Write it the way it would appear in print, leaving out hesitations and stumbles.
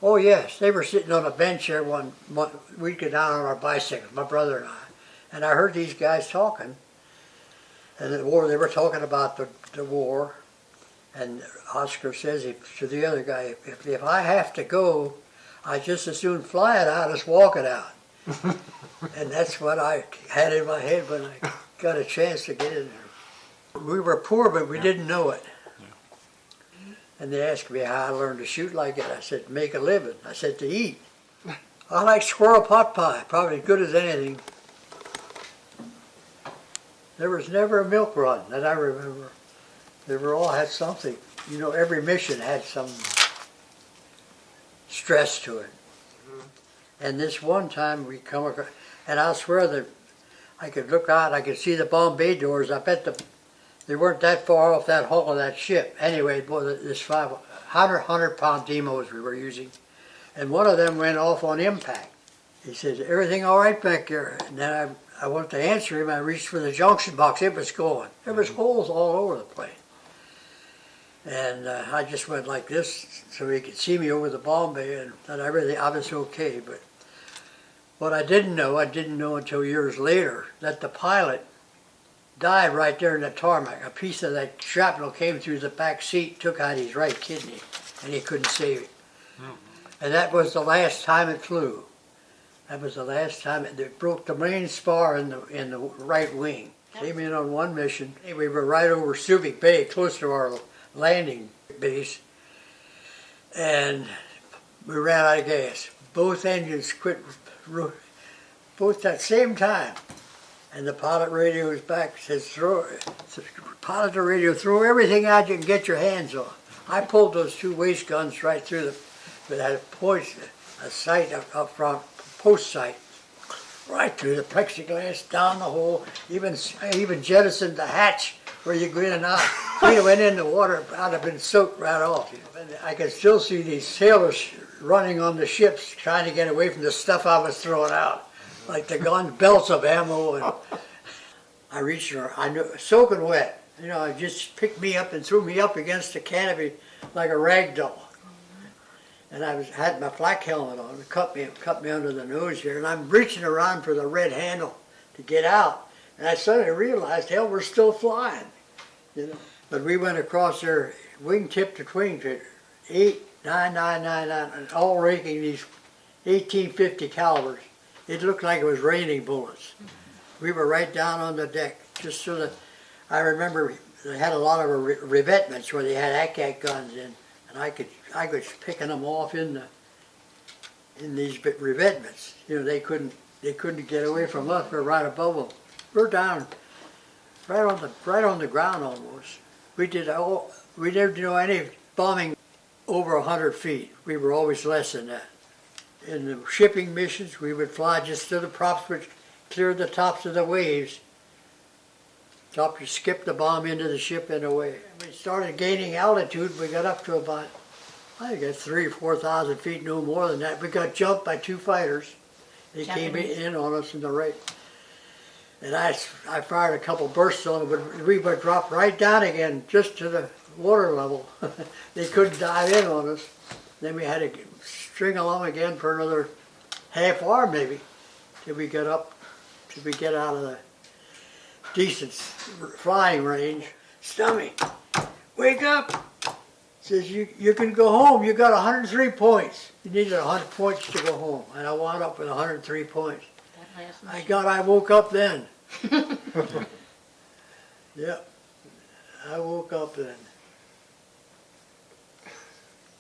Oh yes, they were sitting on a bench there one we'd go down on our bicycles, my brother and I heard these guys talking, and the war. They were talking about the war, and Oscar says to the other guy, if I have to go, I just as soon fly it out as walk it out. And that's what I had in my head when I got a chance to get in there. We were poor, but we didn't know it. And they asked me how I learned to shoot like it. I said, make a living. I said, to eat. I like squirrel pot pie, probably as good as anything. There was never a milk run that I remember. They were all had something. You know, every mission had some stress to it. And this one time we come across, and I swear that I could look out, I could see the bomb bay doors. I bet they weren't that far off that hull of that ship. Anyway, boy, this 100-pound demos we were using, and one of them went off on impact. He says, everything all right back there? And then I went to answer him. I reached for the junction box. It was going. There was holes all over the place. And I just went like this so he could see me over the bomb bay, and that I was okay. But what I didn't know until years later, that the pilot died right there in the tarmac. A piece of that shrapnel came through the back seat, took out his right kidney, and he couldn't save it. And that was the last time it flew. That was the last time it broke the main spar in the right wing. Came in on one mission. We were right over Subic Bay, close to our landing base, and we ran out of gas. Both engines quit, both at the same time. And the pilot radio was back, says, pilot the radio, throw everything out you can get your hands on. I pulled those two waist guns right through a sight up front, post sight, right through the plexiglass, down the hole, even jettisoned the hatch where you go in and out. We went in the water, I'd have been soaked right off. And I could still see these sailors running on the ships trying to get away from the stuff I was throwing out, like the gun belts of ammo. And I reached her, I knew, soaking wet. You know, it just picked me up and threw me up against the canopy like a rag doll. And I had my flak helmet on, it cut me under the nose here, and I'm reaching around for the red handle to get out. And I suddenly realized, hell, we're still flying, you know. But we went across there, wingtip to wingtip, 8.9999, and all raking these 1850 calibers. It looked like it was raining bullets. We were right down on the deck, just so that I remember they had a lot of revetments where they had ACAC guns in, and I was picking them off in these revetments. You know, they couldn't get away from us. We're right above them. We're down right on the ground almost. We never do any bombing over 100 feet. We were always less than that. In the shipping missions, we would fly just to the props which cleared the tops of the waves. You skip the bomb into the ship and away. We started gaining altitude. We got up to about, I think that's 3,000 or 4,000 feet, no more than that. We got jumped by two fighters. They came in on us in the right. And I fired a couple bursts on them, but we would drop right down again, just to the water level. They couldn't dive in on us. Then we had to string along again for another half hour maybe, till we get out of the decent flying range. Stummy, wake up! Says, you can go home. You got 103 points. You needed 100 points to go home, and I wound up with 103 points. I woke up then. Yep, I woke up then.